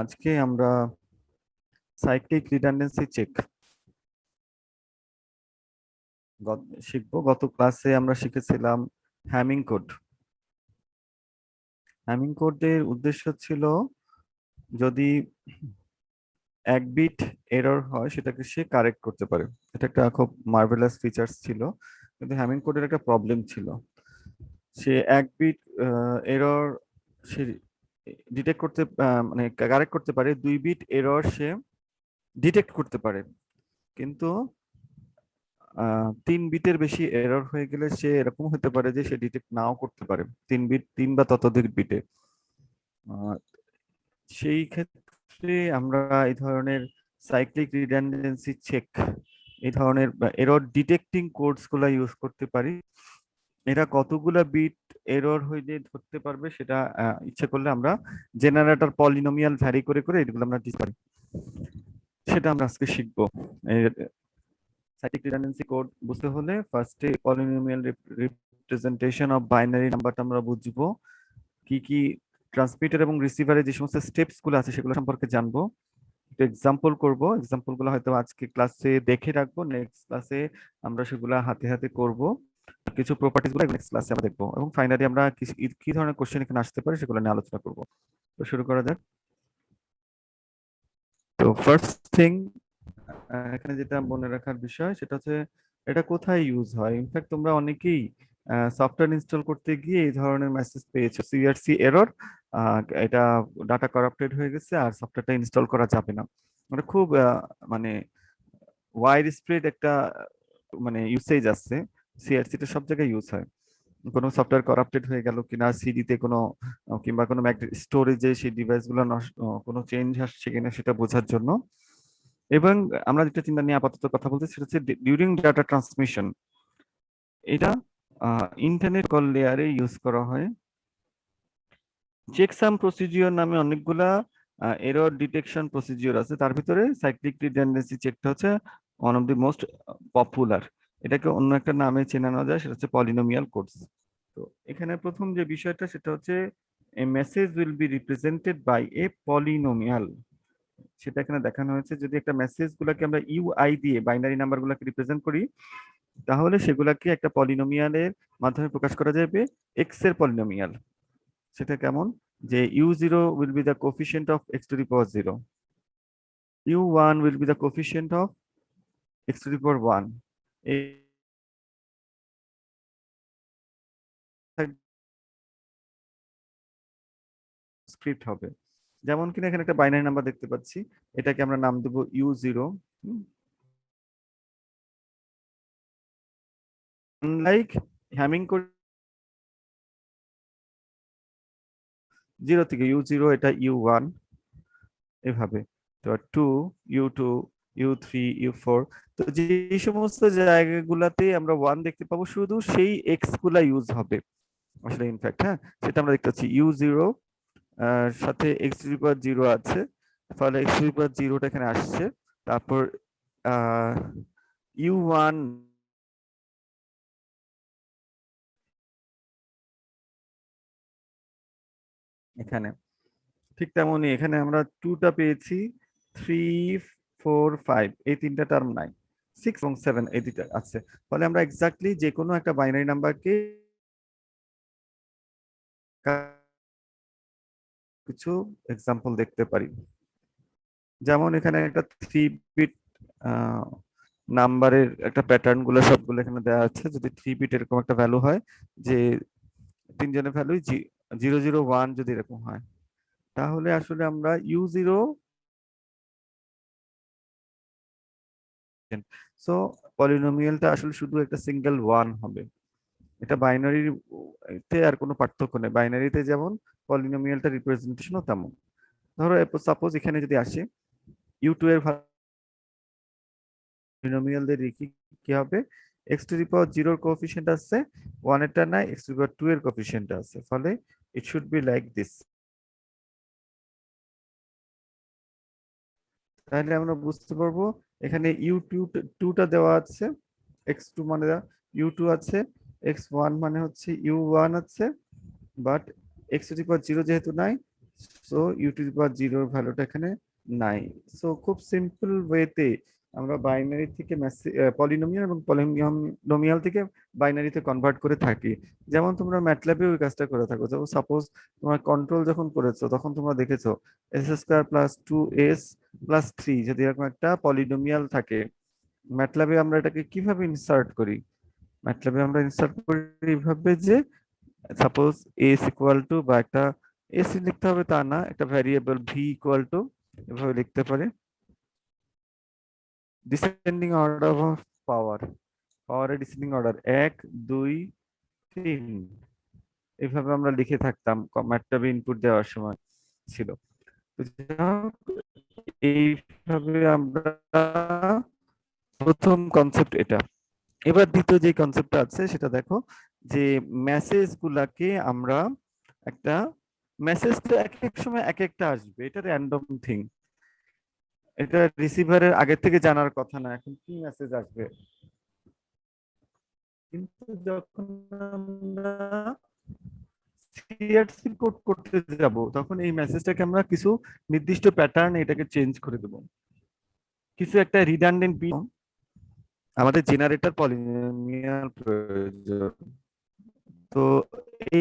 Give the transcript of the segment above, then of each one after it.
আজকে আমরা cyclic redundancy check শিখবো। গত ক্লাসে আমরা শিখেছিলাম হ্যামিং কোড। হ্যামিং কোডের উদ্দেশ্য ছিল যদি এক বিট এরর হয় সেটাকে সে কারেক্ট করতে পারে। এটা একটা খুব মার্ভেলাস ফিচার্স ছিল, কিন্তু হ্যামিং কোডের একটা প্রবলেম ছিল। সে এক বিট এরর সে ডিটেক্ট করতে মানে কারেক্ট করতে পারে, 2 বিট এরর সে ডিটেক্ট করতে পারে, কিন্তু 3 বিটের বেশি এরর হয়ে গেলে সে এরকম হতে পারে যে সে ডিটেক্ট নাও করতে পারে 3 বিট, 3 বা ততোধিক বিটে। আহ, সেই ক্ষেত্রে আমরা এই ধরনের সাইক্লিক রিডান্ডেন্সি চেক, এই ধরনের এরর ডিটেক্টিং কোডস গুলা ইউজ করতে পারি। এরা কতগুলা বিট এরর হইলে ধরতে পারবে সেটা ইচ্ছে করলে আমরা জেনারেটর পলিনোমিয়াল ভ্যারি করে করে এগুলো আমরা দিতে পারি। সেটা আমরা আজকে শিখবো। সাইক্লিক রিডান্ডেন্সি কোড বুঝতে হলে ফার্স্টে পলিনোমিয়াল রিপ্রেজেন্টেশন অফ বাইনারি নাম্বারটা আমরা বুঝবো, কি কি ট্রান্সমিটার এবং রিসিভারে যে সমস্ত স্টেপস গুলো আছে সেগুলো সম্পর্কে জানবো, একটু এক্সাম্পল করব। এক্সাম্পল গুলো হয়তো আজকে ক্লাসে দেখে রাখবো, নেক্সট ক্লাসে আমরা সেগুলো হাতে হাতে করব। কিছু প্রপার্টিজ গুলো নেক্সট ক্লাসে আমরা দেখবো, এবং ফাইনালি আমরা কি ধরনের কোশ্চেন এখানে আসতে পারে সেগুলো নিয়ে আলোচনা করব। তো শুরু করা যাক। তো ফার্স্ট থিং, এখানে যেটা মনে রাখার বিষয় সেটা হচ্ছে এটা কোথায় ইউজ হয়। ইনফ্যাক্ট তোমরা অনেকেই সফটওয়্যার ইনস্টল করতে গিয়ে এই ধরনের মেসেজ পেয়েছো, সিআরসি এরর, এটা ডাটা কারাপ্টেড হয়ে গেছে আর সফটওয়্যারটা ইনস্টল করা যাবে না। মানে খুব মানে ওয়াইড স্প্রেড একটা মানে ইউসেজ আছে। সিআরসি টা সব জায়গায় ইউজ হয়। কোনো সফটওয়্যার কারাপ্টেড হয়ে গেল কিনা, সিডিতে কোনো কিংবা কোনো স্টোরেজে সেই ডিভাইস গুলো কোনো চেঞ্জ আসছে কিনা সেটা বোঝার জন্য। এবং আমরা যেটা চিন্তা নিয়ে আপাতত কথা বলতে সেটা হচ্ছে ডিউরিং ডাটা ট্রান্সমিশন, এটা ইন্টারনেট কল লেয়ারে ইউজ করা হয়। চেকসাম প্রসিজিওর নামে অনেকগুলা এরর ডিটেকশন প্রসিজিওর আছে, তার ভিতরে সাইক্লিক রিডান্ডেন্সি চেকটা হচ্ছে one of the most popular. এটাকে অন্য একটা নামে চেনানো যায়, সেটা হচ্ছে পলিনোমিয়াল কোডস। তো এখানে প্রথম যে বিষয়টা সেটা হচ্ছে a message will be represented by a polynomial. সেটা এখানে দেখানো হয়েছে, যদি একটা মেসেজ গুলাকে আমরা ইউআই দিয়ে বাইনারি নাম্বার গুলাকে রিপ্রেজেন্ট করি, তাহলে সেগুলাকে একটা পলিনোমিয়ালের মাধ্যমে প্রকাশ করা যাবে, এক্স এর পলিনোমিয়াল। সেটা কেমন, যে u0 will be the coefficient of x to the power 0, u1 will be the coefficient of x to the power 1। এই স্ক্রিপ্ট হবে, যেমন কিনা এখানে একটা বাইনারি নাম্বার দেখতে পাচ্ছি, এটাকে আমরা নাম দেবো u0। লাইক হ্যামিং কোড 0 থেকে u0, এটা u1 এভাবে, তো 2, u2, u3, u4। তো যে সমস্ত জায়গাগুলোতে আমরা 1 দেখতে পাবো শুধু সেই এক্স গুলা ইউজ হবে আসলে। ইনফ্যাক্ট হ্যাঁ, সেটা আমরা দেখতে পাচ্ছি u0 সাথে এক্স টু দি পাওয়ার 0 আছে, ফলে এক্স টু দি পাওয়ার 0টা এখানে আসছে। তারপর u1 এখানে, ঠিক তেমনই এখানে আমরা 2টা পেয়েছি, 3, 4, 5 এই 3টা টার্ম নাই, 6 এবং 7 এই 2টা আছে। ফলে আমরা এক্স্যাক্টলি যে কোনো একটা বাইনারি নাম্বারকে কিছু এক্সাম্পল দেখতে পারি। যেমন এখানে একটা 3 বিট নাম্বারের একটা প্যাটার্ন গুলো সবগুলো এখানে দেওয়া আছে। যদি 3 বিট এরকম একটা ভ্যালু হয়, যে তিনজনের ভ্যালু 001 যদি এরকম হয়, তাহলে আসলে আমরা u0, সো পলিনোমিয়ালটা আসলে শুধু একটা সিঙ্গেল ওয়ান হবে। এটা বাইনারিতে আর কোনো পার্থক্য নেই, বাইনারিতে যেমন পলিনোমিয়ালটা রিপ্রেজেন্টেশনও তেমন। ধরো সাপোজ এখানে যদি আসে u2 এর পলিনোমিয়াল দিয়ে দেখি কি হবে, x to the power 0 coefficient আছে, 1 এরটা নাই, এক্স টু দি পাওয়ার 2 এর কোএফিসিয়েন্ট আছে, ফলে ইট শুড বি লাইক দিস। তাহলে আমরা বুঝতে পারবো এখানে u2টা দেওয়া আছে, x2 মানে u2 আছে, x1 মানে হচ্ছে u1 আছে, বাট x টু দি পাওয়ার 0 যেহেতু নাই, সো ইউ টু দি পাওয়ার জিরোর ভ্যালুটা এখানে নাই। সো খুব সিম্পল ওয়েতে আমরা বাইনারি থেকে পলিনোমিয়াল এবং পলিনোমিয়াল থেকে বাইনারিতে কনভার্ট করে থাকি। যেমন তোমরা ম্যাটল্যাবে ওই কাজটা করে থাকো। যেমন সাপোজ তোমরা কন্ট্রোল যখন করেছো তখন তোমরা দেখেছো S square plus 2s plus 3 যদি এরকম একটা পলিনোমিয়াল থাকে, ম্যাটল্যাবে আমরা এটাকে কিভাবে ইনসার্ট করি? ম্যাটল্যাবে আমরা ইনসার্ট করি এইভাবে যে সাপোজ এস ইকুয়াল টু বা একটা এস লিখতে হবে তা না, একটা ভ্যারিয়েবল ভি ইকুয়াল টু এভাবে লিখতে পারি ডিসেন্ডিং অর্ডার অফ পাওয়ার, পাওয়ারের ডিসেন্ডিং অর্ডার 1 2 3 এইভাবে আমরা লিখে থাকতাম ম্যাটল্যাবে ইনপুট দেওয়ার সময় ছিল। তো এইভাবে আমরা প্রথম কনসেপ্ট এটা। এবার দ্বিতীয় যে কনসেপ্টটা আছে সেটা দেখো যে মেসেজ গুলাকে আমরা একটা মেসেজ তো এক এক সময় এক একটা আসবে, এটা র্যান্ডম থিং, এটা রিসিভারের আগে থেকে জানার কথা না এখন কি মেসেজ আসবে। কিন্তু যখন আমরা সিআরসি কোড করতে যাব তখন এই মেসেজটাকে আমরা কিছু নির্দিষ্ট প্যাটার্ন এটাকে চেঞ্জ করে দেব, কিছু একটা রিডান্ডেন্ট বিট আমাদের জেনারেটর পলিনোমিয়াল প্রয়োজন। তো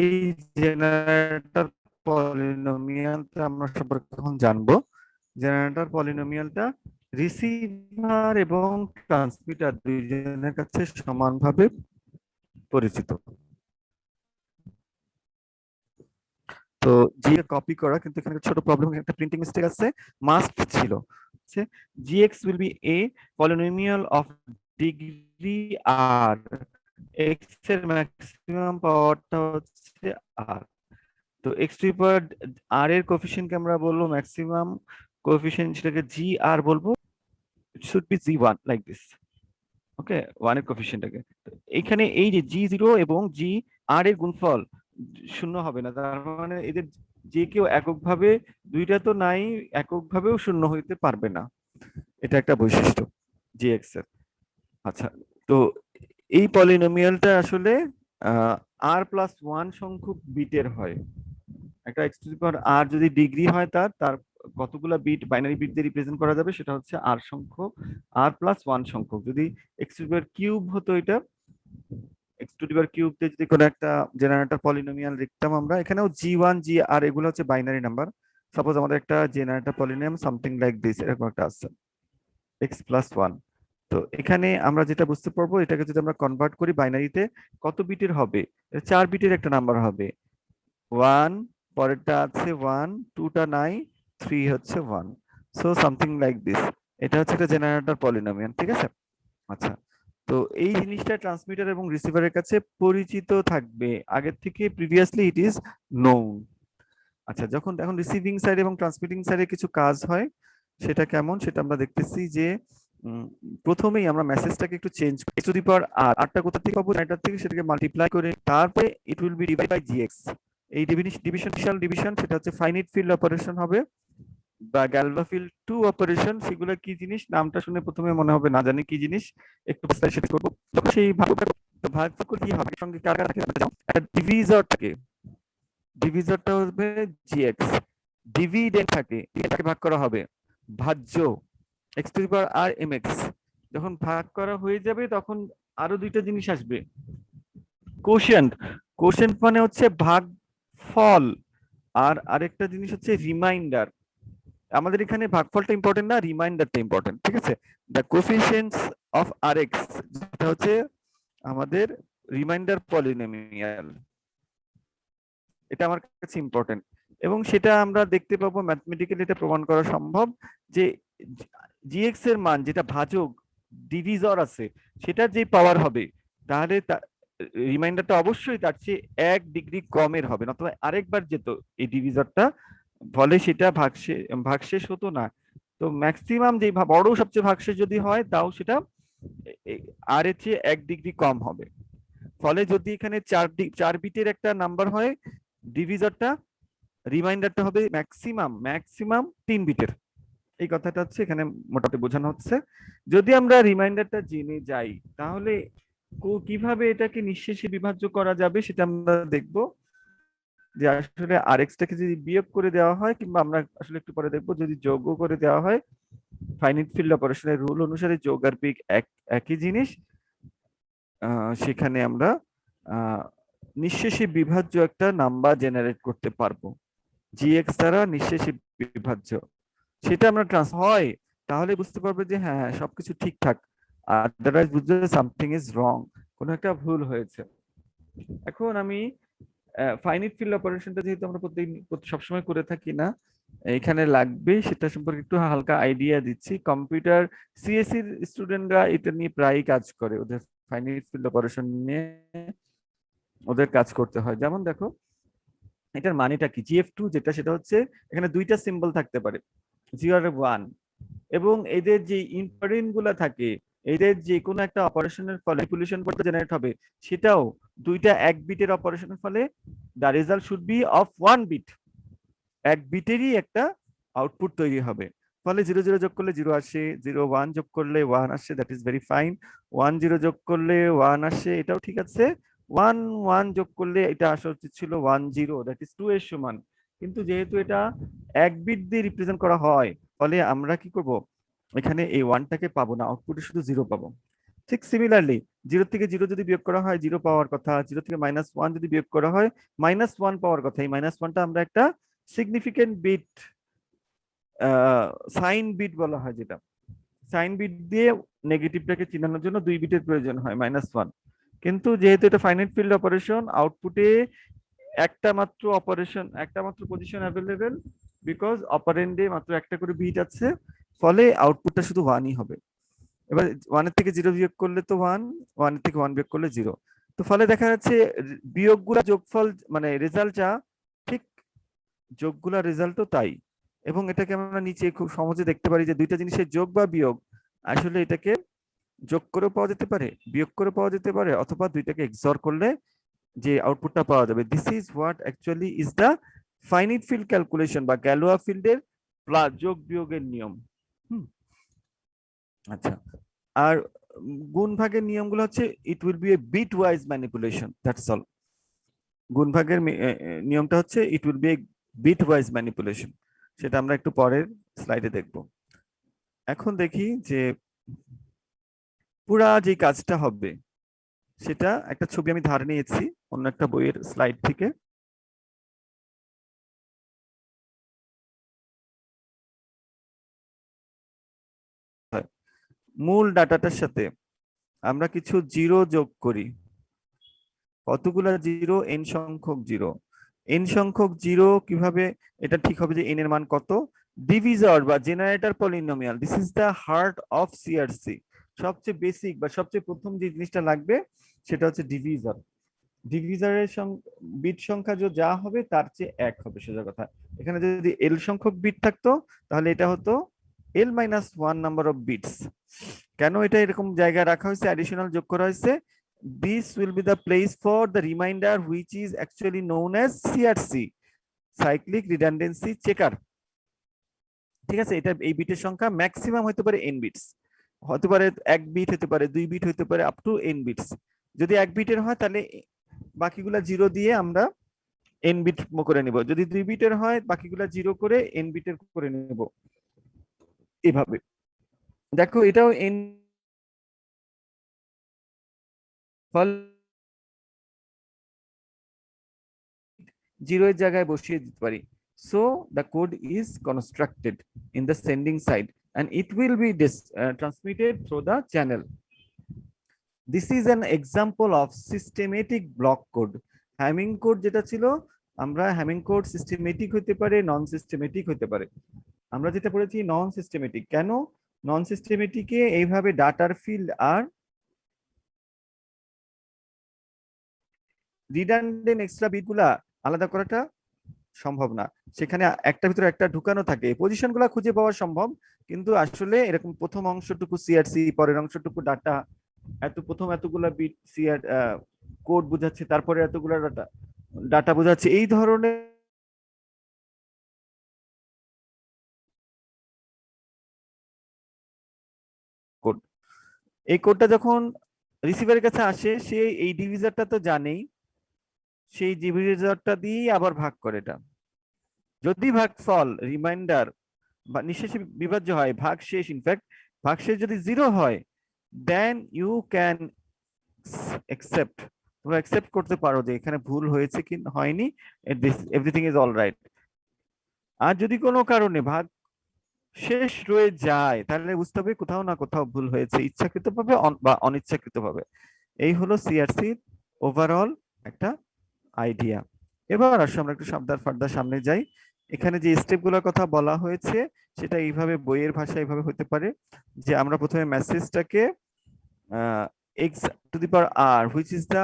এই জেনারেটর পলিনোমিয়ালটা আমরা সম্পর্কে এখন জানবো। জেনারেটর পলিনোমিয়ালটা রিসিভার এবং ট্রান্সমিটার দুইজনের কাছে সমানভাবে পরিচিত। তো জি কপি করা, কিন্তু এখানে ছোট প্রবলেম, একটা প্রিন্টিং মিস্টেক আছে, মাস্ট ছিল gx will be a polynomial of degree r, x এর ম্যাক্সিমাম পাওয়ারটা হচ্ছে r। তো এক্স টু পাওয়ার আর এর কোএফিসিয়েন্টকে আমরা বলবো ম্যাক্সিমাম কোএফিসিয়েন্ট, সেটাকে জি আর বলবো, ইট should B G one like this. Okay, one এর কোএফিসিয়েন্টটাকে এখানে এই যে জি জিরো এবং জি আর এর গুণফল শূন্য হবে না, তার মানে এদের যে কেউ এককভাবে, দুইটা তো নাই, এককভাবেও শূন্য হইতে পারবে না, এটা একটা বৈশিষ্ট্য জি এক্স এর। আচ্ছা, তো এই পলিনোমিয়ালটা আসলে আর প্লাস ওয়ান সংখ্যক বিটের হয়। একটা এক্স টু দি পাওয়ার আর যদি ডিগ্রি হয় তার তার কতগুলা বিট বাইনারি বিট দিয়ে রিপ্রেজেন্ট করা যাবে সেটা হচ্ছে আর সংখ্যক, আর প্লাস ওয়ান সংখ্যক। যদি x to the power cube হতো, এটা x to the power cube দিয়ে যদি কোনো একটা জেনারেটর পলিনোমিয়াল লিখতাম আমরা, এখানেও জি ওয়ান জি আর এগুলো হচ্ছে বাইনারি নাম্বার। সাপোজ আমাদের একটা generator polynomial something like this, এরকম একটা আছে এক্স প্লাস ওয়ান। তো এখানে আমরা যেটা বুঝতে পারবো, এটাকে যদি আমরা কনভার্ট করি বাইনারিতে কত বিটের হবে, 4 বিটের একটা নাম্বার হবে। ওয়ান, পরেরটা আছে ওয়ান, টুটা নাই, থ্রি হচ্ছে one. So something like this, এটা হচ্ছে একটা জেনারেটর পলিনোমিয়াল, ঠিক আছে। আচ্ছা, তো এই জিনিসটা ট্রান্সমিটার এবং রিসিভারের কাছে পরিচিত থাকবে আগের থেকে, প্রিভিয়াসলি ইট ইজ নোন। আচ্ছা, যখন এখন রিসিভিং সাইড এবং ট্রান্সমিটিং সাইডে কিছু কাজ হয়, সেটা কেমন সেটা আমরা দেখতেছি যে প্রথমেই আমরা মেসেজটাকে একটু চেঞ্জ করি, টু দি পাওয়ার আর, আরটা কোথা থেকে পাবো, এটার থেকে, সেটাকে মাল্টিপ্লাই করে তারপরে it will be divide by G X. এই ডিভিশন সেটা হচ্ছে ফাইনাইট ফিল্ড অপারেশন হবে বা গ্যালভাফিল্ড টু অপারেশন। সেগুলো কি জিনিস নামটা শুনে প্রথমে মনে হবে না জানি কি জিনিস, একটু বিস্তারিত করবো। তখন সেই ভাগফল কি হবে, সঙ্গে কার কার থাকে, একটা ডিভিজর থাকে, ডিভিজরটা হবে জিএক্স, ডিভিডেন্ড থাকে, এটাকে ভাগ করা হবে, ভাজ্য x to the power r M x. যখন ভাগ করা হয়ে যাবে তখন আরো দুইটা জিনিস আসবে, কোশেন্ট, কোশেন্ট মানে হচ্ছে ভাগফল, আর আরেকটা জিনিস হচ্ছে রিমাইন্ডার। আমাদের এখানে ভাগফলটা ইম্পর্টেন্ট না, রিমাইন্ডারটা ইম্পর্টেন্ট, ঠিক আছে। The coefficients of R X, যেটা হচ্ছে আমাদের রিমাইন্ডার পলিনোমিয়াল, এটা আমার কাছে ইম্পর্টেন্ট। এবং সেটা আমরা দেখতে পাবো ম্যাথমেটিক্যালি, এটা প্রমাণ করা সম্ভব যে জিএক্স এর মান যেটা ভাজক ডিভিজর আছে সেটার যে পাওয়ার হবে, তাহলে রিমাইন্ডারটা অবশ্যই তার চেয়ে 1 ডিগ্রি কমের হবে, অথবা আরেকবার যেত এই ডিভিজরটা, ফলে সেটা ভাগশেষ হতো না। তো ম্যাক্সিমাম যে বড় সবচেয়ে ভাগশেষ যদি হয় তাও সেটা আর এর চেয়ে 1 ডিগ্রি কম হবে। ফলে যদি এখানে 4 বিটের একটা নাম্বার হয়, ডিভিজরটা, রিমাইন্ডারটা হবে ম্যাক্সিমাম 3 বিটের। এই কথাটা হচ্ছে এখানে মোটামুটি বোঝানো হচ্ছে। যদি আমরা রিমাইন্ডারটা জেনে যাই তাহলে কিভাবে এটাকে নিঃশেষে বিভাজ্য করা যাবে সেটা আমরা দেখব। যে আসলে আরএক্স টাকে যদি বিয়োগ করে দেওয়া হয়, কিংবা আমরা আসলে একটু পরে দেখবো যদি যোগও করে দেওয়া হয়, ফাইনাইট ফিল্ড অপারেশনের রুল অনুসারে যোগ আর বিয়োগ একই জিনিস। সেখানে আমরা আহ, নিঃশেষে বিভাজ্য একটা নাম্বার জেনারেট করতে পারবো, জিএক্স দ্বারা নিঃশেষে বিভাজ্য। সেটা আমরা ট্রান্স হয়, তাহলে বুঝতে পারবে যে হ্যাঁ হ্যাঁ, সবকিছু ঠিকঠাক। আদারওয়াইজ বুঝবে সামথিং ইজ রং, কোনো একটা ভুল হয়েছে। এখন আমি ফাইনাইট ফিল্ড অপারেশনটা যেহেতু আমরা সবসময় করে থাকি না, এখানে লাগবে সেটা সম্পর্কে একটু হালকা আইডিয়া দিচ্ছি। কম্পিউটার সিএসসি স্টুডেন্টরা এটা নিয়ে প্রায়ই কাজ করে, ওদের ফাইনাইট ফিল্ড অপারেশন নিয়ে ওদের কাজ করতে হয়। যেমন দেখো, এটার মানেটা কি, জিএফ টু যেটা, সেটা হচ্ছে এখানে দুইটা সিম্বল থাকতে পারে, 0 আর 1, এবং এদের যে ইম্পারেন্ট গুলা থাকে, এদের যে কোনো একটা অপারেশনের ফলে ম্যানিপুলেশন করতে জেনারেট হবে, সেটাও দুইটা 1 বিটের অপারেশনের ফলে the result should be of 1 bit. 1 বিটেরই একটা আউটপুট তৈরি হবে। ফলে 0 0 যোগ করলে 0 আসে, 0 1 যোগ করলে 1 আসে, দ্যাট ইজ ভেরি ফাইন। 1 0 যোগ করলে 1 আসে, এটাও ঠিক আছে। 1 1 যোগ করলে এটা আসা উচিত ছিল 1 0, দ্যাট ইজ 2 এর সমান। কিন্তু যেহেতু এটা 1 বিট দিয়ে রিপ্রেজেন্ট করা হয়, ফলে আমরা কি করব, এখানে এই ওয়ানটাকে পাবো না, আউটপুটে শুধু 0 পাবো। ঠিক সিমিলারলি, 0 থেকে 0 যদি বিয়োগ করা হয় 0 পাওয়ার কথা, 0 থেকে -1 যদি বিয়োগ করা হয় -1 পাওয়ার কথা। এই -1টা আমরা একটা সিগনিফিকেন্ট বিট, সাইন বিট বলা হয় যেটা। সাইন বিট দিয়ে নেগেটিভটাকে চিহ্নানোর জন্য 2 বিটের প্রয়োজন হয়, -1। কিন্তু যেহেতু এটা ফাইনাইট ফিল্ড অপারেশন, আউটপুটে একটা মাত্র পজিশন অ্যাভেলেবেল, বিকজ অপারেন্ডে মাত্র একটা করে বিট আছে, ফলে আউটপুটটা শুধু 1ই হবে। এবার 1 এর থেকে 0 বিয়োগ করলে তো 1, 1 এর থেকে 1 বিয়োগ করলে 0। তো ফলে দেখা যাচ্ছে বিয়োগগুলা যোগফল, মানে রেজাল্টটা ঠিক, যোগগুলা রেজাল্টও তাই। এবং এটাকে আমরা নিচে খুব সহজে দেখতে পারি যে দুইটা জিনিসের যোগ বা বিয়োগ, আসলে এটাকে যোগ করে পাওয়া যেতে পারে, বিয়োগ করে পাওয়া যেতে পারে, অথবা দুইটাকে এক্সঅর করলে যে আউটপুটটা পাওয়া যাবে। This is what actually is the finite field calculation বা গ্যালোয়া ফিল্ডের যোগ বিয়োগের নিয়ম। হুম, আচ্ছা। আর গুণ ভাগের নিয়মগুলো হচ্ছে, it will be a bitwise manipulation, that's all. গুণ ভাগের নিয়মটা হচ্ছে it will be a bitwise manipulation, সেটা আমরা একটু পরের স্লাইডে দেখব। এখন দেখি যে পুরা যে কাজটা হবে, সেটা একটা ছবি আমি ধার নিয়েছি অন্য একটা বইয়ের স্লাইড থেকে। মূল ডাটাটার সাথে আমরা কিছু জিরো যোগ করি। কতগুলা জিরো? এন সংখ্যক জিরো। এন সংখ্যক জিরো কিভাবে এটা ঠিক হবে যে এন এর মান কত? ডিভিজর বা generator polynomial, this is the heart of CRC. সবচেয়ে বেসিক বা সবচেয়ে প্রথম যে জিনিসটা লাগবে সেটা হচ্ছে ডিভিজর। ডিভিজরের বিট সংখ্যা যা হবে তার চেয়ে 1 হবে, সোজা কথা। এখানে যদি এল সংখ্যক বিট থাকতো, তাহলে এটা হতো L-1 নাম্বার অফ বিটস। কেন এটা এরকম জায়গায় রাখা হয়েছে, অ্যাডিশনাল যোগ করা হয়েছে? This will be the place for the reminder which is actually known as CRC, cyclic redundancy checker. ঠিক আছে, এটা এই বিটের সংখ্যা ম্যাক্সিমাম হতে পারে এন বিটস, হতে পারে 1 বিট, হতে পারে 2 বিট, হতে পারে আপ টু এন বিটস। যদি 1 বিটের হয় তাহলে বাকিগুলা জিরো দিয়ে আমরা এন বিট করে নিব, যদি 2 বিটের হয় বাকিগুলা জিরো করে এন বিটের করে নিব, এভাবে। দেখো এটাও এন, ফলে জিরো এর জায়গায় বসিয়ে দিতে পারি। So the code is constructed in the sending side and it will be transmitted through the channel. This is an example of systematic block code. Hamming code যেটা ছিল, আমরা হ্যামিং কোড সিস্টেমেটিক হতে পারে, নন সিস্টেমেটিক হতে পারে। আমরা যেটা পড়েছি নন সিস্টেমেটিক। কেন নন সিস্টেমেটিকে এইভাবে ডাটার ফিল্ড আর রিডান্ডেন্ট এক্সট্রা বিটগুলা আলাদা করাটা সম্ভব না। সেখানে একটা ভিতরে একটা ঢুকানো থাকে, পজিশনগুলো খুঁজে পাওয়া সম্ভব, কিন্তু আসলে এরকম প্রথম অংশটুকু সিআরসি, পরের অংশটুকু ডাটা, প্রথম এতগুলা বিট সিআর কোড বোঝাচ্ছে, তারপরে এতগুলা ডাটা ডাটা বোঝাচ্ছে, এই ধরনের কোড। এই কোডটা যখন রিসিভারের কাছে আসে, সে এই ডিভিজারটা তো জানেই, সেই ডিভিজরটা দিয়ে আবার ভাগ করে এটা। যদি ভাগফল রিমাইন্ডার বা নিঃশেষে বিভাজ্য হয়, ভাগশেষ ইনফ্যাক্ট ভাগশেষ যদি 0 হয়, দেন ইউ ক্যান একসেপ্ট, তোমরা একসেপ্ট করতে পারো যে এখানে ভুল হয়েছে কি হয়নি, এভরিথিং ইজ অল রাইট। আর যদি কোনো কারণে ভাগ শেষ রয়ে যায়, তাহলে বুঝতে হবে কোথাও না কোথাও ভুল হয়েছে, ইচ্ছাকৃতভাবে বা অনিচ্ছাকৃতভাবে। এই হলো সিআরসি ওভারঅল একটা আইডিয়া। এবার আসলে আমরা একটু ফার্দার সামনে যাই। এখানে যে স্টেপগুলোর কথা বলা হয়েছে সেটা এইভাবে বইয়ের ভাষায় এইভাবে হতে পারে যে আমরা প্রথমে মেসেজটাকে x to the power r which is the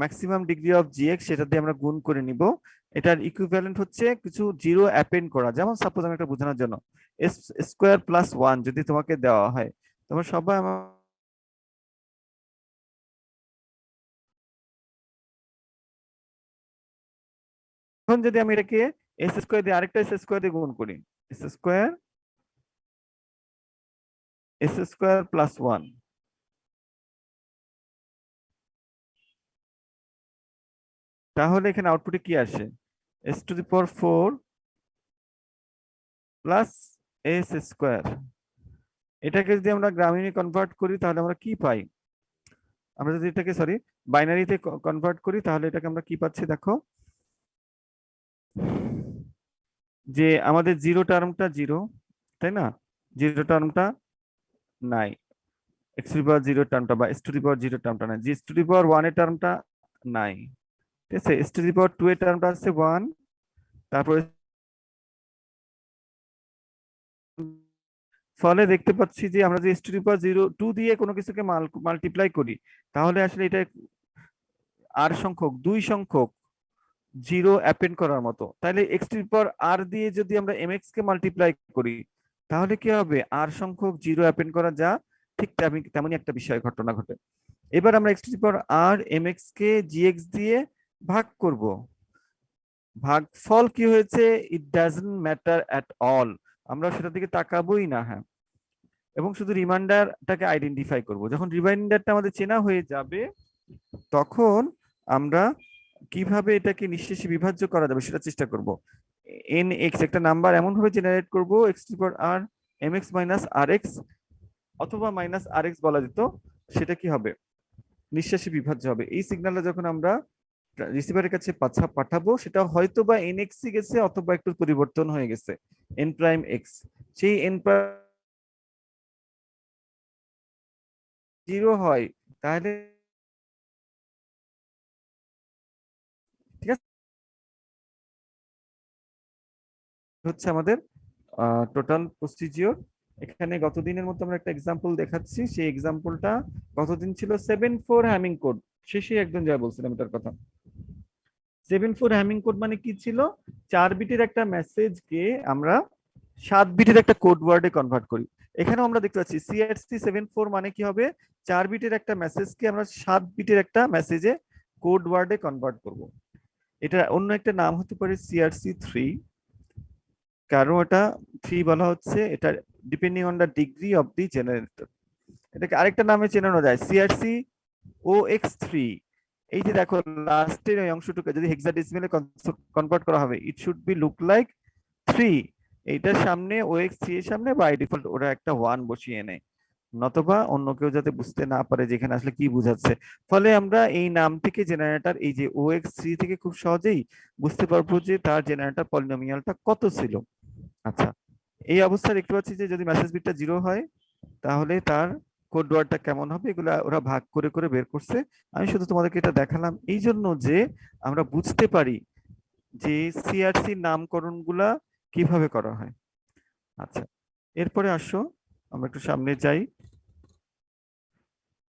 maximum degree of g x সেটা দিয়ে আমরা গুণ করে নিব। এটার ইকুইভ্যালেন্ট হচ্ছে কিছু জিরো অ্যাপেন্ড করা। যেমন সাপোজ আমি একটা বোঝানোর জন্য এস স্কোয়ার প্লাস 1 যদি তোমাকে দেওয়া হয়, তোমরা সবাই আমার এখন যদি আমি এটাকে এস স্কোয়ার দিয়ে আরেকটা এস স্কোয়ার দিয়ে গুণ করি, এস স্কোয়ার প্লাস 1, তাহলে এখানে আউটপুটে কি আসে? S to the power 4 plus S square. এটাকে যদি আমরা গ্রামীণে কনভার্ট করি তাহলে আমরা কি পাই? আমরা যদি এটাকে বাইনারিতে কনভার্ট করি তাহলে এটাকে আমরা কি পাচ্ছি দেখো, যে আমাদের জিরো টার্মটা জিরো, তাই না? জিরো টার্মটা নাই, x to the power zero টার্মটা বা s to the power zero টার্মটা নাই, জি এস টু দি পাওয়ার 1 এর টার্মটা নাই, ঠিক আছে? এস টু দি পাওয়ার 2 এর টার্মটা আছে 1, তারপরে ফলে দেখতে পাচ্ছি যে আমরা যদি এস টু দি পাওয়ার 2 দিয়ে কোনো কিছুকে মাল্টিপ্লাই করি, তাহলে আসলে এটা আর সংখ্যক 2 সংখ্যক জিরো অ্যাপেন্ড করার মতো। তাহলে এক্স টু দি পাওয়ার আর দিয়ে যদি আমরা এমএক্স কে মাল্টিপ্লাই করি, তাহলে কি হবে? আর সংখ্যক জিরো অ্যাপেন্ড করা যা ঠিক তেমনই একটা বিষয় ঘটনা ঘটে। এবার আমরা X to the power R M X কে জিএক্স দিয়ে ভাগ করব। ভাগফল কি হয়েছে it doesn't matter at all, আমরা সেটা দিকে তাকাবোই না। হ্যাঁ, এবং শুধু রিমাইন্ডারটাকে আইডেন্টিফাই করব। যখন রিমাইন্ডারটা আমাদের চেনা হয়ে যাবে, তখন আমরা কিভাবে এটাকে নিঃশেষে বিভাজ্য করা যাবে সেটা চেষ্টা করব। এন এক্স একটা নাম্বার এমন ভাবে জেনারেট করব x to power r M x minus R x, অথবা মাইনাস আর এক্স বলা যেত, সেটা কি হবে? নিঃশেষে বিভাজ্য হবে। এই সিগন্যালটা যখন আমরা রিসিভারের কাছে পাঠাবো, সেটা হয়তো বা এন এক্স গেছে অথবা একটু পরিবর্তন হয়ে গেছে এন প্রাইম এক্স। সেই এন প্রাইম জিরো হয়, তাহলে ঠিক আছে, হচ্ছে আমাদের টোটাল প্রসিজিওর। এখানে গতদিনের মতো আমরা একটা এক্সাম্পল দেখাচ্ছি। সেই এক্সাম্পলটা গতদিন ছিল 7-4 হ্যামিং কোড। শেষে একজন যা বলছিলাম এটার কথা। 7-4 হ্যামিং কোড মানে কি ছিল? 4 বিটের একটা মেসেজকে আমরা 7 বিটের একটা কোড ওয়ার্ডে কনভার্ট করি। এখানেও আমরা দেখতে পাচ্ছি সিআরসি 7-4 মানে কি হবে? 4 বিটের একটা মেসেজকে আমরা 7 বিটের একটা মেসেজে কোড ওয়ার্ডে কনভার্ট করব। এটা অন্য একটা নাম হতে পারে সিআরসি 3, কারণ এটা 3 বলা হচ্ছে, এটা depending on the degree of the generator. এটাকে আরেকটা নামে চেনানো যায় সিআরসি ও এক্স 3। এই যে দেখো লাস্টের ওই অংশটুকু যদি হেক্সাডেসিমেলে কনভার্ট করা হবে, ইট শুড বি লুক লাইক 3। এইটার সামনে ও এক্স 3 এর সামনে বাই ডিফল্ট ওরা একটা 1 বসিয়ে নেয়, নতবা অন্য কেউ যাতে বুঝতে না পারে যেখানে আসলে কি বোঝাচ্ছে। ফলে আমরা এই নাম থেকে জেনারেটর এই যে ও এক্স 3 থেকে খুব সহজেই বুঝতে পারবো যে তার জেনারেটর পলিনোমিয়ালটা কত ছিল। আচ্ছা, এই অবস্থায় দেখতে পাচ্ছি যে যদি মেসেজ বিটটা 0 হয়, তাহলে তার কোড ওয়ার্ডটা কেমন হবে, এগুলা ওরা ভাগ করে করে বের করছে। আমি শুধু তোমাদেরকে এটা দেখালাম এই জন্য যে আমরা বুঝতে পারি যে সিআরসি নামকরণ গুলা কিভাবে করা হয়। আচ্ছা, এরপরে আসো আমরা একটু সামনে যাই।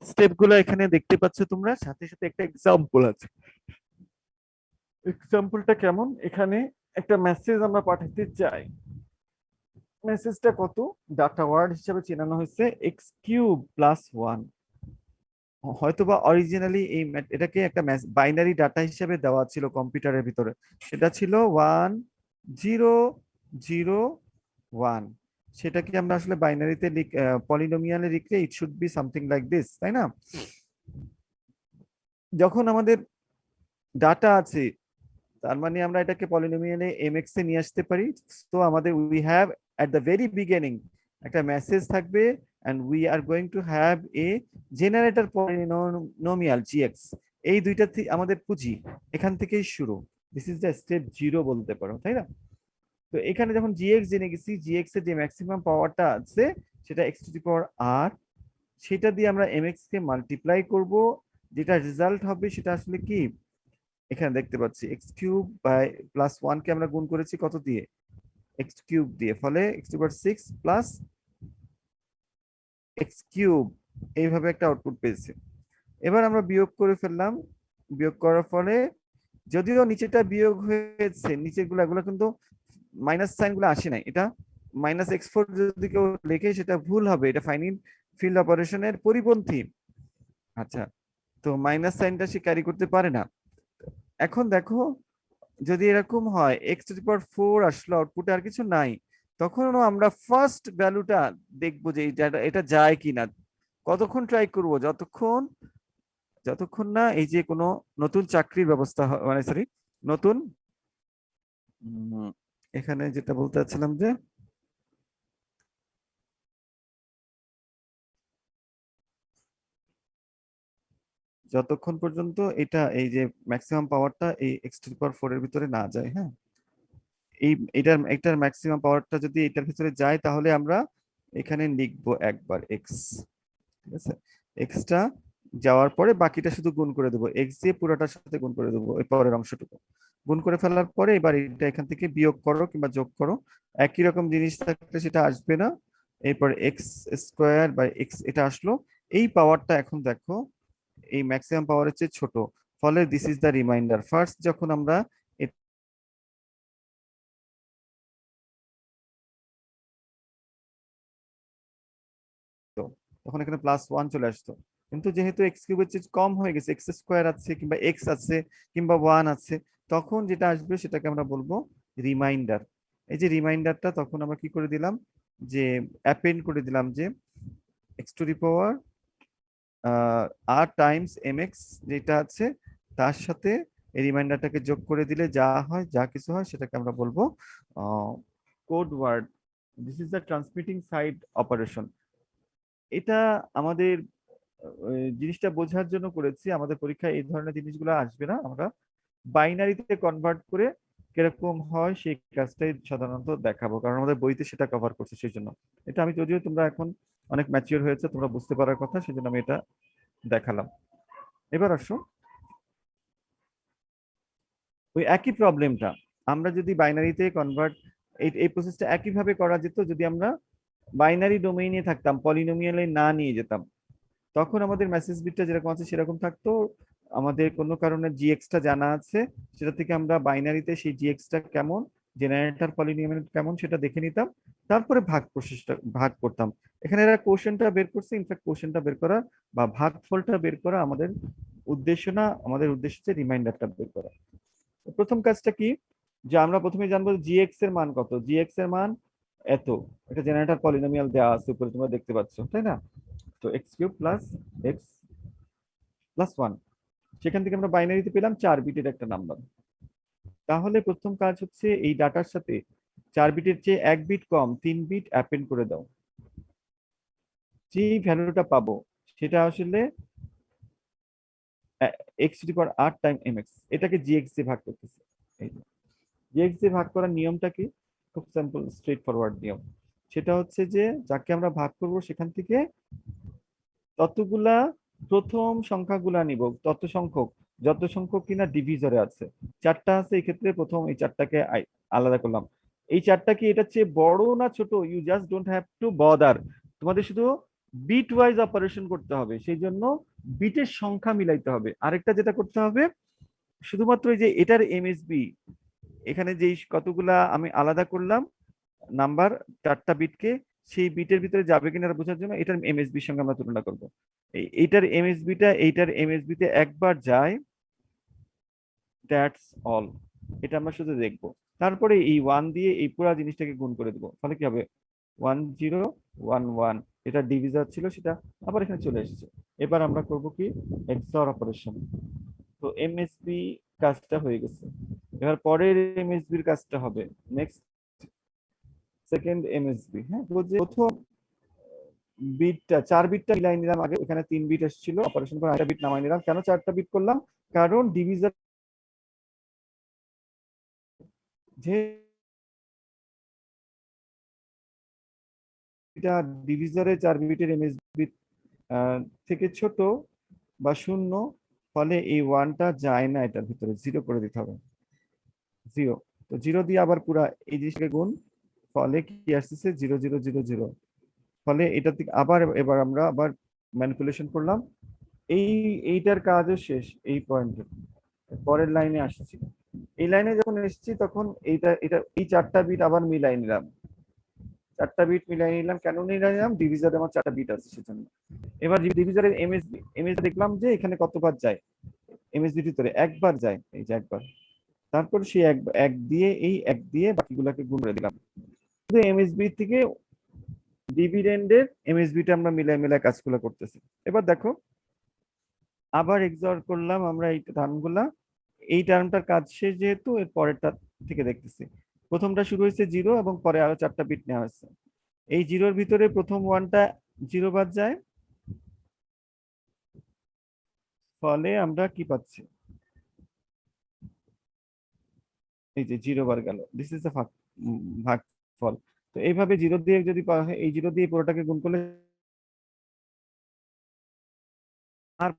স্টেপ গুলো এখানে দেখতে পাচ্ছ তোমরা, সাথে সাথে একটা এক্সাম্পল আছে। এক্সাম্পলটা কেমন? এখানে একটা মেসেজ আমরা পাঠাতে চাই, মেসেজটা কত ডাটা ওয়ার্ড হিসেবে চেনানো হয়েছে এক্স কিউব প্লাস 1। হয়তোবা অরিজিনালি এটাকে একটা বাইনারি ডাটা হিসেবে দেওয়া ছিল কম্পিউটারের ভিতরে, সেটা ছিল 1 0 0 1। সেটাকে আমরা আসলে বাইনারিতে পলিনোমিয়ালে লিখলে ইট should be something like this, তাই না? যখন আমাদের ডাটা আছে, তার মানে আমরা এটাকে পলিনোমিয়ালে mx এ নিয়ে আসতে পারি। তো আমাদের we have at the very beginning একটা মেসেজ থাকবে, and we are going to have a generator polynomial gx। এই দুইটা আমাদের পুঁজি, এখান থেকেই শুরু। দিস ইজ দ্য স্টেপ 0 বলতে পারো, তাই না? তো এখানে যখন gx জেনে গেছি, gx এর যে ম্যাক্সিমাম পাওয়ারটা আছে সেটা x two the power r, সেটা দিয়ে আমরা mx কে মাল্টিপ্লাই করব, যেটা রেজাল্ট হবে সেটা আসলে কি এখানে দেখতে পাচ্ছি x cube by plus one কে আমরা গুণ করেছি কত দিয়ে, এক্স কিউব দিয়ে, ফলে x to power six plus x cube, এইভাবে একটা আউটপুট পেয়েছি। এবার আমরা বিয়োগ করে ফেললাম, বিয়োগ করার ফলে যদিও নিচেটা বিয়োগ হয়েছে, নিচের গুলো এগুলো কিন্তু মাইনাস সাইন গুলো আসে নাই, এটা মাইনাস এক্স ফোর যদি কেউ লেখে সেটা ভুল হবে, এটা ফাইনাইট ফিল্ড অপারেশনের পরিপন্থী। আচ্ছা, তো মাইনাস সাইনটা সে ক্যারি করতে পারে না। এখন দেখো, যদি এরকম হয় x to the power four আসলো আউটপুটে, আর কিছু নাই, তখনও আমরা ফার্স্ট ভ্যালুটা দেখবো যে এটা যায় কিনা। কতক্ষণ ট্রাই করব, যতক্ষণ যতক্ষণ না এই যে কোনো নতুন চাকরির ব্যবস্থা মানে সরি নতুন এখানে যেটা বলতে চাচ্ছিলাম যে যতক্ষণ পর্যন্ত এটা এই যে ম্যাক্সিমাম পাওয়ারটা এই x to the power four এর ভিতরে না যায়, হ্যাঁ, এই এটার ম্যাক্সিমাম পাওয়ারটা যদি এটার ভিতরে যায় তাহলে আমরা এখানে লিখবো একবার এক্স, ঠিক আছে? এক্সটা যাওয়ার পরে বাকিটা শুধু গুণ করে দেবো, এক্স দিয়ে পুরোটার সাথে গুণ করে দেবো ওই পরের অংশটুকু। গুণ করে ফেলার পরে এবার এটা এখান থেকে বিয়োগ করো কিংবা যোগ করো, একই রকম জিনিস থাকলে সেটা আসবে না। এরপর এক্স স্কোয়ার বাই এক্স এটা আসলো। এই পাওয়ারটা এখন দেখো এই ম্যাক্সিমাম পাওয়ারের চেয়ে ছোট, ফলে this is the reminder. First যখন আমরা তখন এখানে প্লাস ওয়ান চলে আসতো, কিন্তু যেহেতু এক্স কিউবের চেয়ে কম হয়ে গেছে, এক্স স্কোয়ার আছে কিংবা এক্স আছে কিংবা ওয়ান আছে, তখন যেটা আসবে সেটাকে আমরা বলবো রিমাইন্ডার। এই যে রিমাইন্ডারটা তখন আমরা কি করে দিলাম, যে অ্যাপেন্ড করে দিলাম যে X to the power R times M X যেটা আছে তার সাথে এই রিমাইন্ডারটাকে যোগ করে দিলে যা হয়, যা কিছু হয় সেটাকে আমরা বলবো code word. This is the transmitting side operation. এটা আমাদের জিনিসটা বোঝার জন্য করেছি, আমাদের পরীক্ষায় এই ধরনের জিনিসগুলো আসবে না, আমরা বাইনারিতে কনভার্ট করে কিরকম হয় সেই কাজটাই সাধারণত দেখাবো, কারণ আমাদের বইতে সেটা কভার করছে, সেই জন্য এটা আমি, যদিও তোমরা এখন অনেক ম্যাচিওর হয়েছে, তোমরা বুঝতে পারার কথা, সেই জন্য আমি এটা দেখালাম। এবার আসো, ওই একই প্রবলেমটা আমরা যদি বাইনারিতে কনভার্ট, এই প্রসেসটা একইভাবে করা যেত যদি আমরা বাইনারি ডোমেইনে থাকতাম, পলিনোমিয়ালে না নিয়ে যেতাম। তখন আমাদের মেসেজ বিটটা যেরকম আছে সেরকম থাকতো, আমাদের কোনো কারণে জিএক্সটা জানা আছে, সেটা থেকে আমরা বাইনারিতে সেই জিএক্সটা কেমন, জেনারেটর পলিনোমিয়াল কেমন সেটা দেখে নিতাম, তারপরে ভাগ প্রসেসটা ভাগ করতাম। এখানে এরা কোশ্চেনটা বের করছে, ইনফ্যাক্ট কোশ্চেনটা বের করা বা ভাগফলটা বের করা আমাদের উদ্দেশ্য না, আমাদের উদ্দেশ্য হচ্ছে রিমাইন্ডারটা বের করা। প্রথম কাজটা কি, যে আমরা প্রথমে জানবো জিএক্স এর মান কত, জিএক্স এর মান এত, এটা জেনারেটর পলিনোমিয়াল দেওয়া আছে উপরে তোমরা দেখতে পাচ্ছ, তাই না? তো x cube plus x plus one, সেখান থেকে আমরা বাইনারিতে পেলাম 4 বিটের একটা নাম্বার। তাহলে প্রথম কাজ হচ্ছে এই ডাটার সাথে 4 বিটের চেয়ে 1 বিট কম 3 বিট অ্যাপেন্ড করে দাও। যে ভ্যালুটা পাবো সেটা আসলে X to the power R time M X, এটাকে জিএক্স দিয়ে ভাগ করতেছে। এই জিএক্স দিয়ে ভাগ করার নিয়মটা কি, খুব সিম্পল স্ট্রেট ফরওয়ার্ড নিয়ম। সেটা হচ্ছে যে যাকে আমরা ভাগ করব সেখান থেকে ততগুলা প্রথম সংখ্যাগুলা নিব, যত সংখ্যক কিনা ডিভিজরে আছে, 4টা আছে এই ক্ষেত্রে, প্রথম এই 4টাকে আলাদা করলাম। এই 4টা কি এটার চেয়ে বড় না ছোট, you just don't have to bother, তোমাদের শুধু বিট ওয়াইজ অপারেশন করতে হবে, সেই জন্য বিটের সংখ্যা মিলাইতে হবে। আরেকটা যেটা করতে হবে, শুধুমাত্র এই যে এটার এমএসবি, এখানে যেই কতগুলা আমি আলাদা করলাম নাম্বার 4টা বিটকে, সেই বিটের ভিতরে যাবে কিনা বোঝার জন্য এটার এমএসবির সঙ্গে আমরা তুলনা করব। এইটার এমএসবিটা এইটার এমএসবিতে একবার যায়, দ্যাটস অল, এটা আমরা শুধু দেখবো। তারপরে এই ওয়ান দিয়ে এই পুরো জিনিসটাকে গুণ করে দেবো, ফলে কি হবে 1011, এটা ডিভিজার ছিল সেটা আবার এখানে চলে এসেছে। এবার আমরা করব কি এক্সঅর অপারেশন। তো এমএসবি কাজটা হয়ে গেছে। এবার পরের এমএসবির কাজটা হবে নেক্সট সেকেন্ড এমএসবি। হ্যাঁ, তো যে প্রথম বিটটা 4 বিটটা মিলাই নিলাম, আগে এখানে 3 বিট এসেছিল, অপারেশন করে 8টা বিট নামাই নিলাম। কেন 4টা বিট করলাম? কারণ ডিভিজার যে এটা ডিভিজারে 4 বিটের এমএসবি থেকে ছোট বা শূন্য, ফলে এই ওয়ানটা যায় না, এটার ভিতরে জিরো করে দিতে হবে, জিরো। তো জিরো দিয়ে আবার পুরা এই জিনিসটাকে গুণ, ফলে কি আসতেছে 0000। ফলে এটা থেকে আবার এবার আমরা আবার ম্যানিপুলেশন করলাম, এই এইটার কাজও শেষ। এই পয়েন্টে পরের লাইনে আসছি, এই লাইনে যখন এসেছি তখন এটা এই 4টা বিট আবার মিলাই নিলাম। 4টা বিট মিলাই নিলাম, কেন মিলাই নিলাম? ডিভিজারে আমার 4টা বিট আছে সেজন্য। এবার ডিভিজারের এমএসবি দেখলাম যে এখানে কতবার যায়, এমএসবির ভিতরে একবার যায়, এই যে একবার। তারপর সেই এক দিয়ে এই এক দিয়ে বাকিগুলোকে গুণ করে দিলাম। শুধু এমএসবি থেকে ডিভিডেন্ডের এমএসবিটা আমরা মিলাই মিলাই কাজগুলো করতেছি। এবার দেখো, আবার এক্সঅর করলাম আমরা এই টার্মগুলা, এই টার্মটার কাজ শেষ যেহেতু, এর পরেরটা থেকে দেখতেছি। প্রথমটা শুরু হয়েছে 0 এবং পরে আরো 4টা বিট নেওয়া হয়েছে। এই জিরোর ভিতরে প্রথম ওয়ানটা 0 বাদ যায়, ফলে আমরা কি পাচ্ছি, এই যে 0 বার গেল, দিস ইজ দ্য ভাগফল। তো এইভাবে 0 দিয়ে যদি পাওয়া হয়, এই 0 দিয়ে পুরোটাকে গুণ করলে আর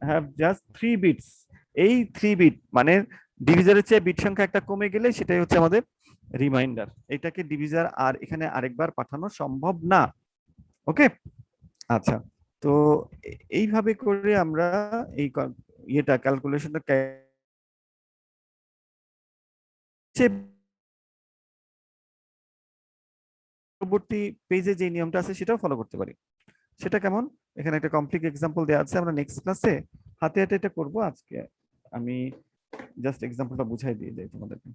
হ্যাভ জাস্ট 3 বিটস। এই 3 বিট মানে ডিভিজারের চেয়ে বিট সংখ্যা একটা কমে গেলে সেটাই হচ্ছে আমাদের রিমাইন্ডার। এটাকে ডিভিজার আর এখানে আরেকবার পাঠানো সম্ভব না। ওকে, আচ্ছা। তো এইভাবে করে আমরা এই ইয়েটা ক্যালকুলেশনটা পরবর্তী পেজে যে নিয়মটা আছে সেটাও ফলো করতে পারি। সেটা কেমন? এখানে একটা কমপ্লিট এক্সাম্পল দেওয়া আছে, আমরা নেক্সট ক্লাসে হাতে হাতে এটা করবো। আজকে আমি জাস্ট এক্সাম্পলটা বুঝাই দিয়ে যাই তোমাদেরকে।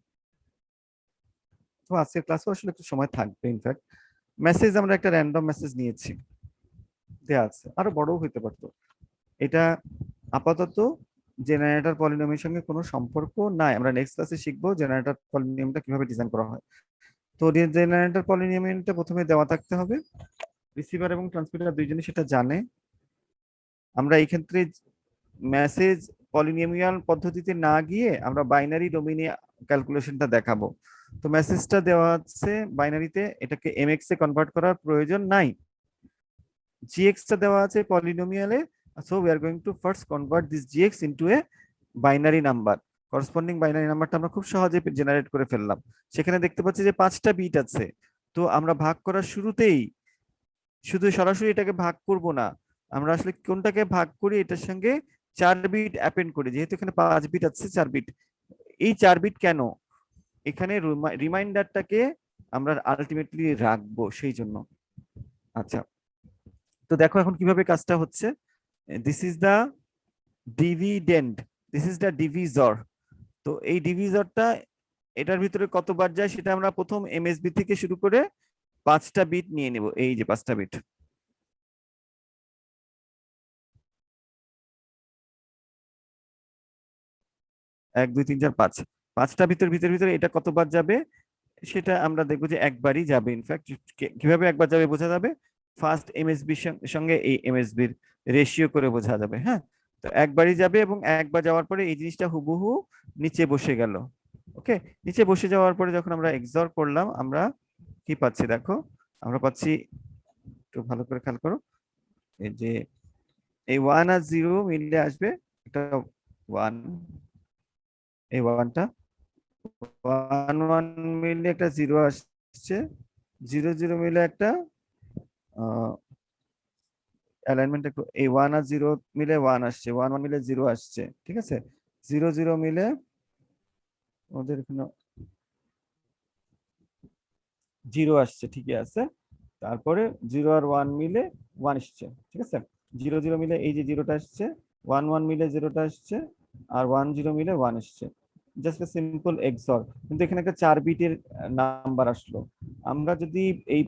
তো আজকের ক্লাসে আসলে একটু সময় থাকবে। ইনফ্যাক্ট মেসেজ আমরা একটা র্যান্ডম মেসেজ নিয়েছি, দেওয়া আছে, আরো বড়ও হইতে পারতো। এটা আপাতত জেনারেটর পলিনোমিয়ালের সঙ্গে কোনো সম্পর্ক নাই। আমরা নেক্সট ক্লাসে শিখবো জেনারেটর পলিনোমিয়ালটা কিভাবে ডিজাইন করা হয়। তো জেনারেটর পলিনোমিয়ালটা প্রথমে দেওয়া থাকতে হবে, রিসিভার এবং ট্রান্সমিটার দুইজনই সেটা জানে। আমরা এই ক্ষেত্রে মেসেজ পলিনোমিয়াল পদ্ধতিতে না গিয়ে আমরা বাইনারি ডোমিনে ক্যালকুলেশনটা দেখাবো। তো মেসেজটা দেওয়া আছে বাইনারিতে, এটাকে এমএক্স এ কনভার্ট করার প্রয়োজন নাই। জিএক্স টা দেওয়া আছে পলিনোমিয়ালে, so we are going to first convert this g x into a binary number. Corresponding binary নাম্বারটা আমরা খুব সহজে জেনারেট করে ফেললাম। সেখানে দেখতে পাচ্ছি যে 5টা বিট আছে। তো আমরা ভাগ করার শুরুতেই শুধু সরাসরি এটাকে ভাগ করব না, আমরা আসলে কোনটাকে ভাগ করি, এটার সঙ্গে 4 বিট অ্যাপেন্ড করি। যেহেতু এখানে 5 বিট আছে, 4 বিট, এই 4 বিট কেন এখানে রিমাইন্ডারটাকে আমরা আলটিমেটলি রাখবো সেই জন্য। আচ্ছা, তো দেখো এখন কিভাবে কাজটা হচ্ছে। This is the dividend, this is the divisor. তো এই ডিভিজরটা এটার ভিতরে কতবার যায় সেটা আমরা প্রথম এমএসবি থেকে শুরু করে 5টা বিট নিয়ে নেব। এই যে 5টা বিট, 1 2 3 4 5, 5টা ভিতরে এটা কতবার যাবে সেটা আমরা দেখবো যে একবারই যাবে। ইনফ্যাক্ট কিভাবে একবার যাবে বোঝা যাবে, ফার্স্ট এমএসবির সঙ্গে এই এমএসবির রেশিও করে বোঝা যাবে। হ্যাঁ, তো একবারই যাবে এবং একবার যাওয়ার পরে এই জিনিসটা হুবহু নিচে বসে গেল। ওকে, নিচে বসে যাওয়ার পরে যখন আমরা এক্সঅর করলাম, আমরা কি পাচ্ছি দেখো, আমরা পাচ্ছি, একটু ভালো করে খেয়াল করো, এই যে এই 1 আর 0 মিলে আসবে একটা 1, এই 1টা 1 1 মিলে একটা 0 আসছে, 0 0 মিলে একটা অ্যালাইনমেন্ট একটু, এই 1 আর 0 মিলে 1 আসছে, 1 1 মিলে 0 আসছে, ঠিক আছে। 0 0 মিলে ওদের এখানে 0 আসছে, ঠিকই আছে। তারপরে 0 আর 1 মিলে 1 আসছে, ঠিক আছে। 0 0 মিলে এই যে 0টা আসছে, 1 1 মিলে 0টা আসছে, আর 1 0 মিলে 1 আসছে। Just a simple XOR. কিন্তু এখানে একটা 4 বিটের নাম্বার আসলো। আমরা যদি এই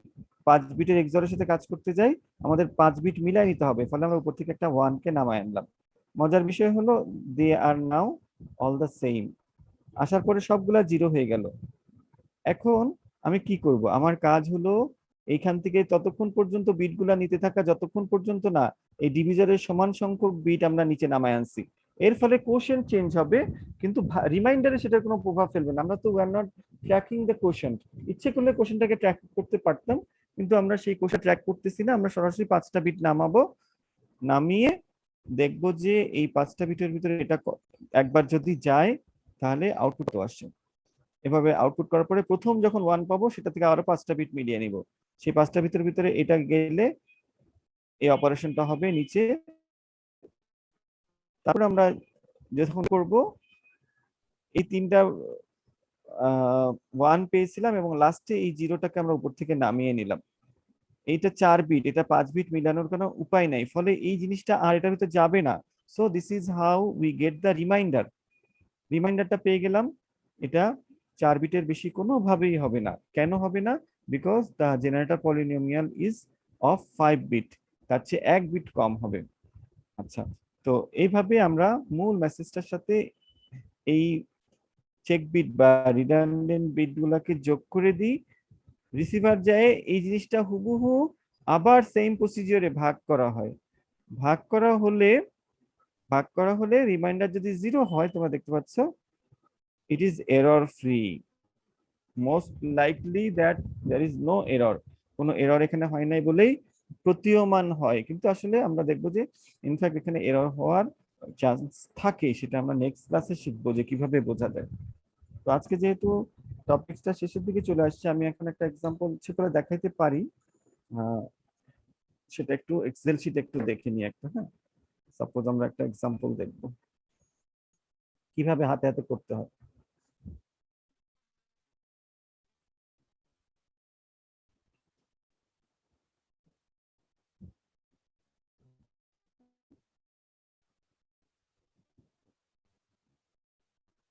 5 বিটের এক্সঅরের সাথে কাজ করতে যাই, আমাদের 5 বিট মিলাই নিতে হবে, ফলে আমরা উপর থেকে একটা 1 কে নামায় আনলাম। মজার বিষয় হলো দে আর নাও অল দ্য সেম, আসার পরে সবগুলা জিরো হয়ে গেল। এখন আমি কি করব, আমার কাজ হলো এইখান থেকে ততক্ষণ পর্যন্ত বিটগুলা নিতে থাকা যতক্ষণ পর্যন্ত না এই ডিভিজনের সমান সংখ্যক বিট আমরা নিচে নামায় আনছি। এর ফলে কোশেন্ট চেঞ্জ হবে, কিন্তু রিমাইন্ডারে সেটার কোনো প্রভাব ফেলবে না। আমরা তো we are not tracking the quotient. ইচ্ছে করলে কোশেন্টটাকে ট্র্যাক করতে পারতাম, কিন্তু আমরা সেই কোশেন্ট ট্র্যাক করতেছি না। আমরা সরাসরি 5টা বিট নামাবো, নামিয়ে দেখবো যে এই 5টা বিটের ভিতরে এটা একবার যদি যায় তাহলে আউটপুট আসে। এভাবে আউটপুট করার পরে প্রথম যখন 1 পাবো সেটা থেকে আরো 5টা বিট মিলিয়ে নিব। সেই 5টা বিটের ভিতরে এটা গেলে এই অপারেশনটা হবে নিচে। তারপর আমরা যখন করব এই তিনটা 1 পেয়েছিলাম এবং লাস্টে এই জিরোটাকে আমরা উপর থেকে নামিয়ে নিলাম। এইটা 4 বিট, এটা 5 বিট মিলানোর কোনো উপায় নাই, ফলে এই জিনিসটা আর এটার ভিতরে যাবে না। So this is how we get the reminder. রিমাইন্ডারটা পেয়ে গেলাম। এটা 4 বিটের বেশি কোনোভাবেই হবে না। কেন হবে না? Because the generator polynomial is of 5 bit, তার চেয়ে 1 বিট কম হবে। আচ্ছা, তো এইভাবে আমরা মূল মেসেজটার সাথে এই চেক বিট বা রিডান্ডেন্ট বিট গুলাকে যোগ করে দিই। রিসিভার যায় এই জিনিসটা হুবহু আবার সেম প্রসিজিওরে ভাগ করা হয়। ভাগ করা হলে রিমাইন্ডার যদি 0 হয়, তোমরা দেখতে পাচ্ছ it is error free, most likely that there is no error, কোনো এরর এখানে হয় নাই বলেই প্রতীয়মান হয়, কিন্তু আসলে আমরা দেখবো যে ইনফ্যাক্ট এখানে এরর হওয়ার চান্স থাকে। সেটা আমরা নেক্সট ক্লাসে শিখবো যে কিভাবে বোঝা যায়। তো আজকে যেহেতু টপিকসটা শেষের দিকে চলে আসছে, আমি এখন একটা এক্সাম্পল ইচ্ছে করে দেখাইতে পারি। সেটা একটু এক্সেল শিট একটু দেখে নিই একটা। হ্যাঁ, সাপোজ আমরা একটা এক্সাম্পল দেখবো কিভাবে হাতে হাতে করতে হয়।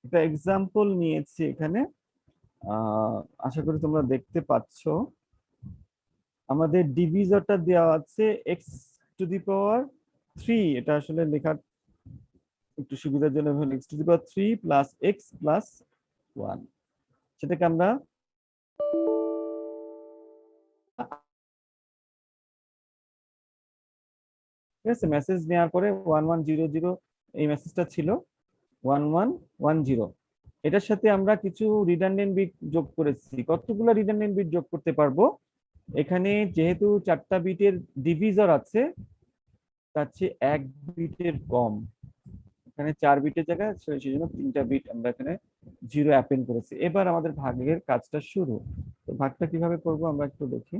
একটা এক্সাম্পল নিয়েছি এখানে, আশা করি তোমরা দেখতে পাচ্ছ। আমাদের ডিভিজরটা দেওয়া আছে এক্স টু দি পাওয়ার 3, এটা আসলে লেখার একটু সুবিধার জন্য x to the power 3 plus x plus 1, সেটাকে আমরা ঠিক আছে মেসেজ নেওয়ার পরে 1100 এই মেসেজটা ছিল 1110। এটার সাথে আমরা কিছু রিডান্ডেন্ট বিট যোগ করেছি। কতগুলো রিডান্ডেন্ট বিট যোগ করতে পারবো? এখানে যেহেতু 4টা বিটের ডিভিজর আছে, তার চেয়ে 1 বিটের কম। এখানে 4 বিটের জায়গায় সেই জন্য 3টা বিট আমরা এখানে 0 অ্যাপেন্ড করেছি। এবার আমাদের ভাগের কাজটা শুরু। তো ভাগটা কিভাবে করব আমরা একটু দেখি।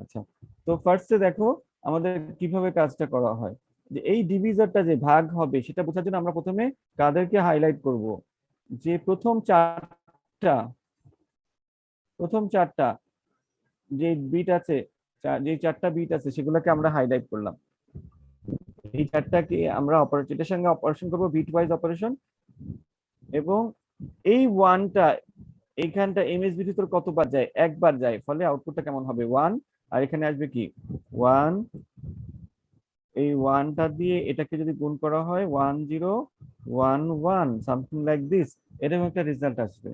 আচ্ছা, তো ফার্স্টে দেখো আমাদের কিভাবে কাজটা করা হয়। যে এই ডিভিজরটা যে ভাগ হবে সেটা বোঝার জন্য আমরা প্রথমে কাদেরকে হাইলাইট করব, যে প্রথম চারটা যে বিট আছে, যে 4টা বিট আছে সেগুলোকে আমরা হাইলাইট করলাম। এই 4টাকে আমরা অপারেটরের সঙ্গে অপারেশন করব, বিট ওয়াইজ অপারেশন। এবং এই 1টা এইখানটা এমএসবির ভিতর কতবার যায়? একবার যায়, ফলে আউটপুটটা কেমন হবে? 1। আর এখানে আসবে কি 1। এই 1টা দিয়ে এটাকে যদি গুণ করা হয় 1011 সামথিং লাইক দিস, এরকম একটা রেজাল্ট আসবে।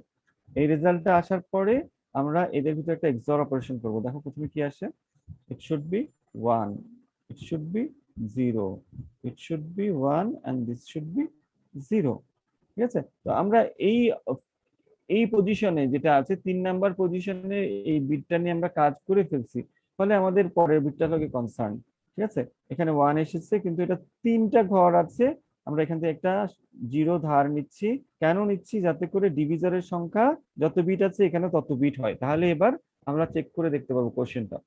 এই রেজাল্টটা আসার পরে আমরা এদের ভিতরে একটা এক্সঅর অপারেশন করব। দেখো প্রথমে কি আসে, it should be 1, it should be 0, it should be 1 and this should be 0। ঠিক আছে, তো আমরা এই এই পজিশনে যেটা আছে 3 নাম্বার পজিশনে এই বিটটা নিয়ে আমরা কাজ করে ফেলছি, ফলে আমাদের পরের বিটটা লাগে কনসার্ন। ঠিক আছে, এখানে 1 এসেছে কিন্তু এটা 3টা ঘর আছে। আমরা এখান থেকে একটা 0 ধার নিচ্ছি। কেন নিচ্ছি? যাতে করে ডিভিজরের সংখ্যা যত বিট আছে এখানে তত বিট হয়। তাহলে এবার আমরা চেক করে দেখতে পারবো কোশ্চেনটা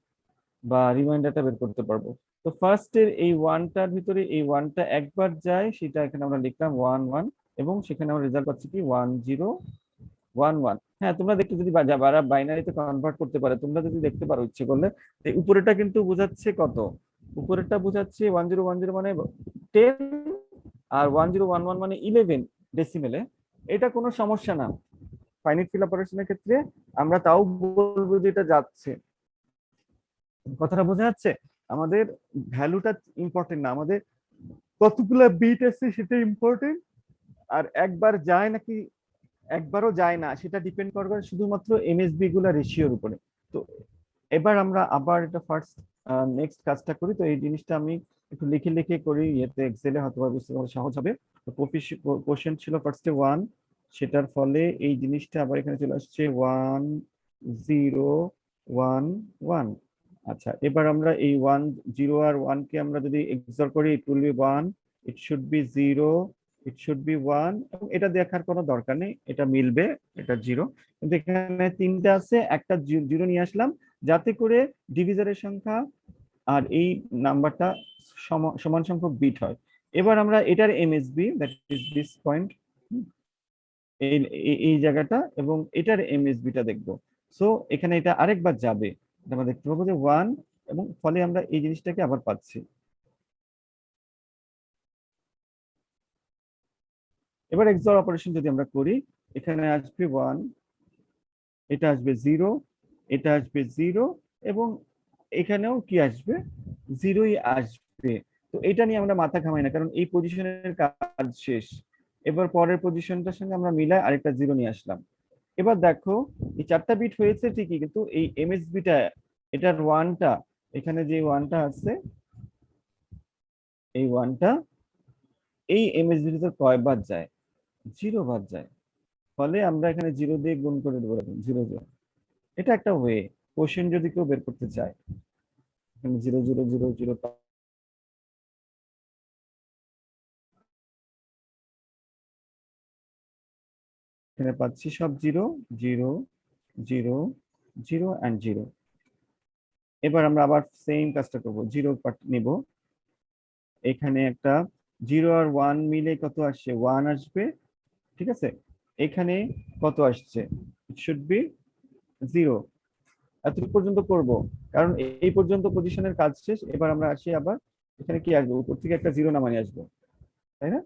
বা রিমাইন্ডারটা বের করতে পারবো। তো ফার্স্টের এই 1টার ভিতরে এই 1টা একবার যায়, সেটা এখানে আমরা লিখলাম 11 এবং সেখানে আমরা রেজাল্ট পাচ্ছি কি 1011। হ্যাঁ, তোমরা দেখতে যদি যারা বাইনারিতে কনভার্ট করতে পারে, তোমরা যদি দেখতে পারো ইচ্ছে করলে, উপরেটা কিন্তু বোঝাচ্ছে কত? উপরেরটা বোঝাচ্ছে 1010 মানে 10, আর 1011 মানে 11 ডেসিমেলে। এটা কোনো সমস্যা না, ফাইনাইট ফিল অপারেশনের ক্ষেত্রে আমরা তাও বলবো যে এটা যাচ্ছে। কথাটা বোঝা যাচ্ছে? আমাদের ভ্যালুটা ইম্পর্টেন্ট না, আমাদের কতগুলা বিট আছে সেটা ইম্পর্টেন্ট। আর একবার যায় নাকি একবারও যায় না সেটা ডিপেন্ড করবে শুধুমাত্র এমএসবি গুলা রেশিওর উপরে। তো এবার আমরা আবার এটা ফার্স্ট নেক্সট কাজটা করি। তো এই জিনিসটা আমি একটু লিখে লিখে করি, ইয়েতে এক্সেলে হয়তো বুঝতে তোমার সহজ হবে। তো কোশ্চেন ছিল ফার্স্টে 1, সেটার ফলে এই জিনিসটা আবার এখানে চলে আসছে 1 0 1 1। আচ্ছা, এবার আমরা এই 1 0 আর 1 কে আমরা যদি এক্সর করি, ইট will B 1, it should B 0, it should B 1। এবং এটা দেখার কোনো দরকার নেই, এটা মিলবে, এটা 0। কিন্তু এখানে তিনটা আছে, একটা 0 নিয়ে আসলাম যাতে করে ডিভিজারের সংখ্যা আর এই নাম্বারটা সমান সংখ্যক বিট হয়। এবার আমরা এটার MSB, that is this point, এই এই জায়গাটা, এবং এটার এমএসবিটা দেখবো। সো এখানে এটা আরেকবার যাবে, আমরা দেখতে পাবো যে 1, এবং ফলে আমরা এই জিনিসটাকে আবার পাচ্ছি। এবার এক্সর অপারেশন যদি আমরা করি, এখানে আসবে 1, এটা আসবে 0, এটা আসবে 0, এবং এখানেও কি আসবে, 0ই আসবে। তো এটা নিয়ে আমরা মাথা ঘামাই না, কারণ এই পজিশনের কাজ শেষ। এবার পরের পজিশনটার সঙ্গে আমরা মিলাই আরেকটা 0 নিয়ে আসলাম। এবার দেখো এই 4টা বিট হয়েছে ঠিকই, কিন্তু এই এমএসবিটা, এটার 1টা, এখানে যে 1টা আছে, এই 1টা এই এমএসবিতে কয়বার যায়, 0 বার যায়। ফলে আমরা এখানে 0 দিয়ে গুণ করে দেবো, 0 0। এটা একটা ওয়ে, কোশ্চেন যদি কেউ বের করতে চায়, এখানে 0 0 0 0 এখানে পাচ্ছি সব 0 0 0 0 এন্ড 0। এবার আমরা আবার সেম কাজটা করব, 0 পার্ট নিব, এখানে একটা 0 আর 1 মিলে কত আসছে, 1 আসবে, ঠিক আছে। এখানে কত আসছে, ইট শুড বি 0। এতটুকু পর্যন্ত করব, কারণ এই পর্যন্ত পজিশনের কাজ শেষ। এবার আমরা আসি আবার, এখানে কি আসবে, উপর থেকে একটা 0 নামানি আসবে, তাই না?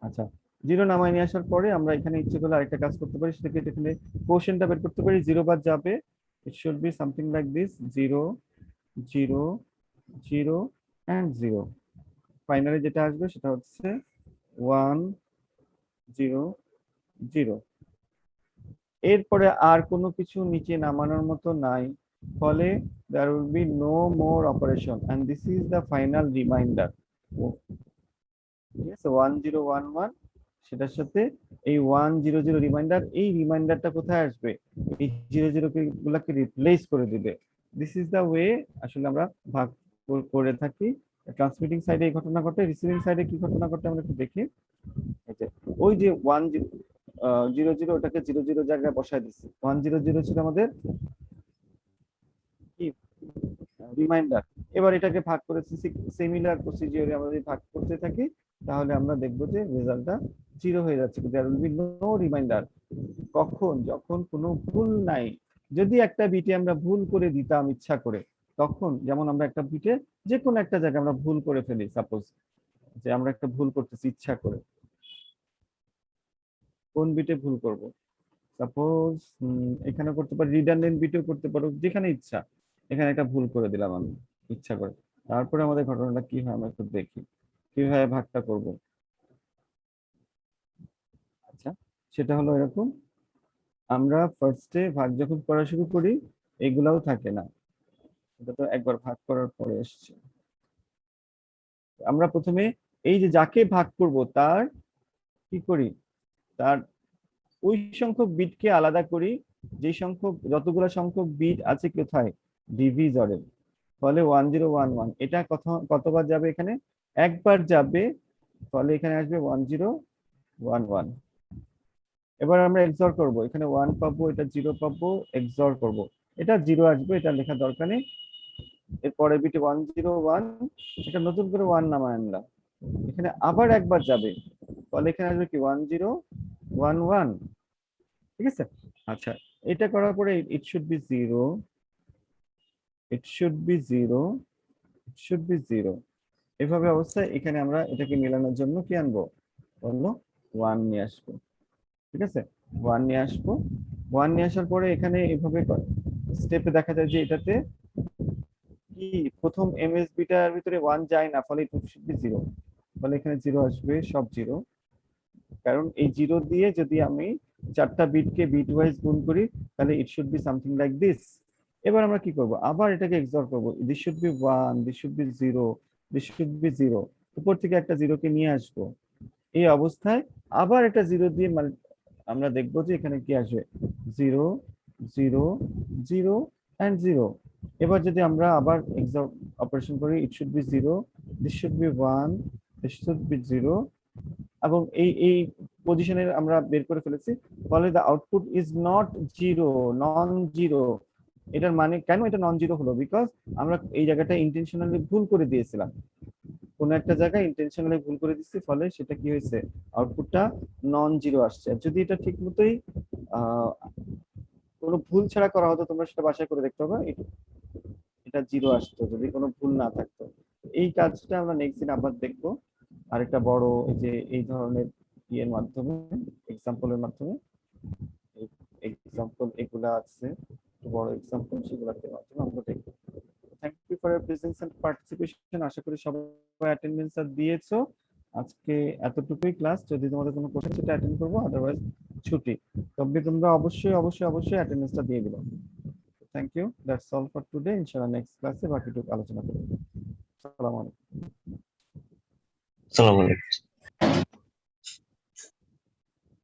আচ্ছা, 0 নামাই নিয়ে আসার পরে আমরা এখানে ইচ্ছে করলে আরেকটা কাজ করতে পারি, সেটাকে এখানে কোশ্চেনটা বের করতে পারি। 0 বার যাবে, it should be something like this, 0 0 0 and 0। Finally যেটা আসবে সেটা হচ্ছে 1 0 0। এরপরে আর কোনো কিছু নিচে নামানোর মতো নাই, ফলে there will be no more operation and this is the final reminder। ঠিক আছে, 1011, সেটার সাথে এই 100 রিমাইন্ডার, এই রিমাইন্ডারটা কোথায় আসবে, এই 00 গুলাকে রিপ্লেস করে দিবে। দিস ইজ দ্য ওয়ে আসলে আমরা ভাগ করে থাকি। ট্রান্সমিটিং সাইডে এই ঘটনা ঘটে, রিসিভিং সাইডে কি ঘটনা ঘটে আমরা একটু দেখি। ওই যে 100 ওটাকে 00 জায়গায় বসায় দিচ্ছি, 100 ছিল আমাদের কি রিমাইন্ডার। এবার এটাকে ভাগ করেছি, সিমিলার প্রসিজিওরে আমরা যদি ভাগ করতে থাকি, তাহলে আমরা দেখবো যে রেজাল্টটা 0 হয়ে যাচ্ছে, there will be no remainder. কখন, যখন কোনো ভুল নাই। যদি একটা বিটে আমরা ভুল করে দিতাম ইচ্ছা করে, তখন যেমন আমরা একটা বিটে যে কোনো একটা জায়গায় আমরা ভুল করে ফেলি, সাপোজ যে আমরা একটা ভুল করতেছি ইচ্ছা করে, কোন বিটে ভুল করব, সাপোজ এখানে করতে পারি, রিডান্ডেন্ট বিটেও করতে পারো, যেখানে ইচ্ছা। এখানে একটা ভুল করে দিলাম আমি ইচ্ছা করে, তারপরে আমাদের ঘটনাটা কি হয় আমরা একটু দেখি কিভাবে ভাগটা করব। আচ্ছা, সেটা হলো এরকম, আমরা ফার্স্টে ভাগ যখন করা শুরু করি, এগুলাও থাকে না, এটা তো একবার ভাগ করার পরে এসছে। আমরা প্রথমে এই যে যাকে ভাগ করব তার কি করি, তার ওই সংখ্যক বিটকে আলাদা করি, যে সংখ্যক যতগুলো সংখ্যক বিট আছে কোথায়, ডিভিজরে। ফলে 1011, এটা কতবার যাবে, এখানে একবার যাবে, ফলে এখানে আসবে 1011। এবার আমরা এক্সর করব, এখানে 1 পাবো, এটা 0 পাবো, এক্সর করব, এটা 0 আসবে, এটা লেখার দরকার নেই। এরপরে বিটে 101, এটা নতুন করে 1 নামায় আনলাম, এখানে আবার একবার যাবে, ফলে এখানে আসবে কি 1011। ঠিক আছে। আচ্ছা, এটা করার পরে ইট should B 0, it should B 0, it should B 0। এভাবে অবস্থায় এখানে আমরা এটাকে মেলানোর জন্য কি আনবো, বললো 1 নিয়ে আসবো। ঠিক আছে, 1 নিয়ে আসবো, 1 নিয়ে আসার পরে এখানে এভাবে স্টেপে দেখা যায় যে এটাতে কি প্রথম এমএসবিটার ভিতরে 1 যায় না, ফলে ইট শুড বি 0, ফলে এখানে 0 আসবে, সব 0। কারণ এই 0 দিয়ে যদি আমি 4টা বিটকে বিট ওয়াইজ গুণ করি, তাহলে ইট should be something like this. এবার আমরা কি করব, আবার এটাকে এক্সঅর করব, this should be 1, this should be 0, this should be 0, উপর থেকে একটা 0 কে নিয়ে আসবো। এই অবস্থায় আবার এটা 0 দিয়ে আমরা দেখবো যে এখানে কি আসবে, 0, 0, 0 এন্ড 0। এবার যদি আমরা আবার এক্সঅর অপারেশন করি, ইট should B 0, this should be 1, this should be 0, এবং এই এই পজিশনের আমরা বের করে ফেলেছি, ফলে the output is not zero, non zero. এটার মানে কেন এটা নন জিরো হলো, বিকজ আমরা এই জায়গাটা ইন্টেনশনালি ভুল করে দিয়েছিলাম, কোন একটা জায়গায় ইন্টেনশনালি ভুল করে দিচ্ছি, ফলে সেটা কি হয়েছে, আউটপুটটা নন জিরো আসছে। আর যদি এটা ঠিক মতোই আহ কোনো ভুল ছাড়া করা হতো, তোমরা সেটা বাসায় করে দেখতে হবে, এটা জিরো আসতো যদি কোনো ভুল না থাকতো। এই কাজটা আমরা নেক্সট দিন আবার দেখবো, আরেকটা বড় এই যে এই ধরনের ইয়ের মাধ্যমে, এক্সাম্পলের মাধ্যমে। এক্সাম্পল এগুলা আছে, একটু বড় এক্সাম্পল, সেগুলোতে মাধ্যমে আমরা দেখবো। Thank you for your presence and participation. আশা করি সবাই অ্যাটেন্ডেন্স দিয়েছো। আজকে এতটুকুই ক্লাস, যদি তোমাদের কোনো কোশ্চেন সেটা অ্যাটেন্ড করবো, আদারওয়াইজ ছুটি। তবে তোমরা অবশ্যই অবশ্যই অবশ্যই অ্যাটেন্ডেন্সটা দিয়ে দিবা। Thank you, that's all for today. ইনশাআল্লাহ নেক্সট ক্লাসে বাকিটুকু আলোচনা করব। আসসালামু আলাইকুম। আসসালামু আলাইকুম।